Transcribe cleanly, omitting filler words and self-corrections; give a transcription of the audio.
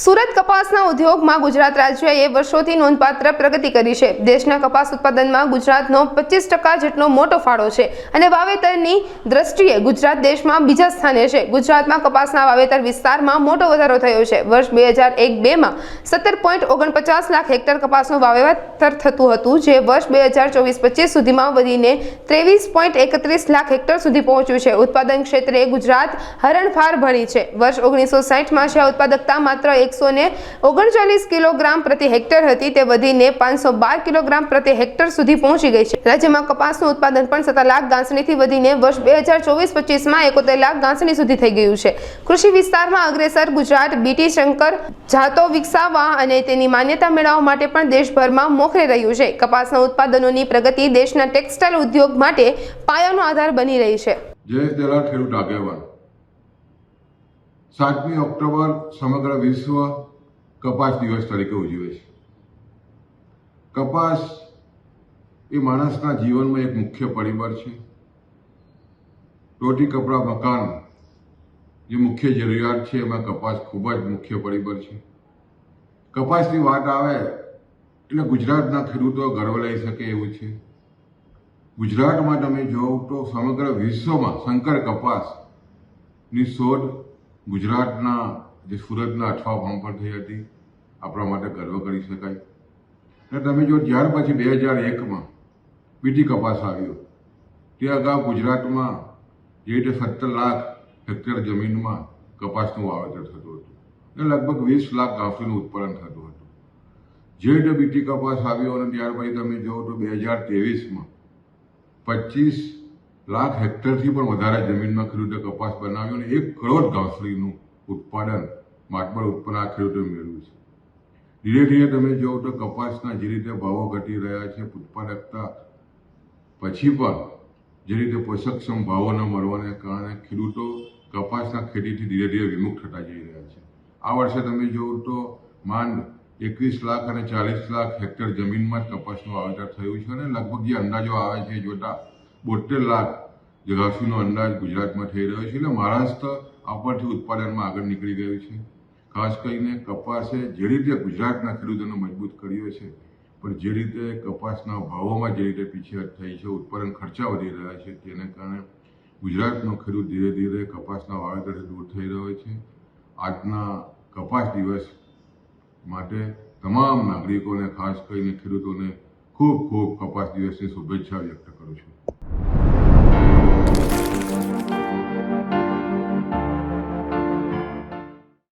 સુરત કપાસના ઉદ્યોગમાં ગુજરાત રાજ્યએ વર્ષોથી નોંધપાત્ર પ્રગતિ કરી છે। દેશના કપાસ ઉત્પાદનમાં ગુજરાતનો 25% જેટલો મોટો ફાળો છે અને વાવેતરની દ્રષ્ટિએ ગુજરાત દેશમાં બીજા સ્થાને છે। ગુજરાતમાં કપાસના વાવેતર વિસ્તારમાં મોટો વધારો થયો છે। વર્ષ 2001-02માં 17.49 લાખ હેક્ટર કપાસનું વાવેતર થતું હતું, જે વર્ષ 2024-25 સુધીમાં વધીને 23.31 લાખ હેક્ટર સુધી પહોંચ્યું છે। ઉત્પાદન ક્ષેત્રે ગુજરાત હરણફાળ ભરી છે। વર્ષ 1960માં જ્યાં ઉત્પાદકતા માત્ર 139 કિલોગ્રામ પ્રતિ હેક્ટર હતી, તે વધીને 512 કિલોગ્રામ પ્રતિ હેક્ટર સુધી પહોંચી ગઈ છે। રાજ્યમાં કપાસનું ઉત્પાદન પણ 17 લાખ ગાંસડીથી વધીને વર્ષ 2024-25માં 71 લાખ ગાંસડી સુધી થઈ ગયું છે। કૃષિ વિસ્તારમાં અગ્રેસર ગુજરાત બીટી શંકર જાતો વિકસાવવા અને તેની માન્યતા મેળવવા માટે પણ દેશભરમાં મોખરે રહ્યું છે। કપાસના ઉત્પાદનોની પ્રગતિ દેશના ટેક્સટાઇલ ઉદ્યોગ માટે પાયાનો આધાર બની રહી છે। જયેશ દલાલ ખેડૂત આગેવાન 7મી ઓક્ટોબર સમગ્ર વિશ્વ કપાસ દિવસ તરીકે ઉજવે છે। કપાસ એ માણસના જીવનમાં એક મુખ્ય પરિબળ છે। રોટી કપડાં મકાન જે મુખ્ય જરૂરિયાત છે એમાં કપાસ ખૂબ જ મુખ્ય પરિબળ છે। કપાસની વાત આવે એટલે ગુજરાતના ખેડૂતો ગર્વ લઈ શકે એવું છે। ગુજરાતમાં તમે જોવો તો સમગ્ર વિશ્વમાં શંકર કપાસની શોધ ગુજરાતના જે સુરતના અઠવા ફાર્મ પર થઈ હતી। આપણા માટે ગર્વ કરી શકાય। અને તમે જો ત્યાર પછી 2001માં બીટી કપાસ આવ્યો, તે અગાઉ ગુજરાતમાં જે રીતે 17 લાખ હેક્ટર જમીનમાં કપાસનું વાવેતર થતું હતું અને લગભગ 20 લાખ ગાંસડીનું ઉત્પાદન થતું હતું। જે રીતે બીટી કપાસ આવ્યો અને ત્યાર પછી તમે જોવો તો 2023માં 25 લાખ હેક્ટરથી પણ વધારે જમીનમાં ખેડૂતે કપાસ બનાવ્યો અને 1 કરોડ ગાંસડીનું ઉત્પાદન માતબર ઉત્પન્ન આ ખેડૂતોએ મેળવ્યું છે। ધીરે ધીરે તમે જોવો તો કપાસના જે રીતે ભાવો ઘટી રહ્યા છે, ઉત્પાદકતા પછી પણ જે રીતે પોષકક્ષમ ભાવો ન મળવાને કારણે ખેડૂતો કપાસના ખેતીથી ધીરે ધીરે વિમુખ થતા જઈ રહ્યા છે। આ વર્ષે તમે જોવો તો માંડ 21 લાખ અને 40 લાખ હેક્ટર જમીનમાં જ કપાસનું વાવેતર થયું છે અને લગભગ જે અંદાજો આવે છે એ જોતા 72 લાખ ગાંસડીનો અંદાજ ગુજરાતમાં થઈ રહ્યો છે। એટલે મહારાષ્ટ્ર આપણાથી ઉત્પાદનમાં આગળ નીકળી ગયું છે। ખાસ કરીને કપાસે જે રીતે ગુજરાતના ખેડૂતોને મજબૂત કર્યો છે, પણ જે રીતે કપાસના ભાવોમાં જે રીતે પીછેહટ થઈ છે, ઉત્પાદન ખર્ચા વધી રહ્યા છે, તેને કારણે ગુજરાતનો ખેડૂત ધીરે ધીરે કપાસના વાવેતરથી દૂર થઈ રહ્યો છે। આજના કપાસ દિવસ માટે તમામ નાગરિકોને, ખાસ કરીને ખેડૂતોને ખૂબ ખૂબ કપાસ દિવસની શુભેચ્છા વ્યક્ત કરું છું।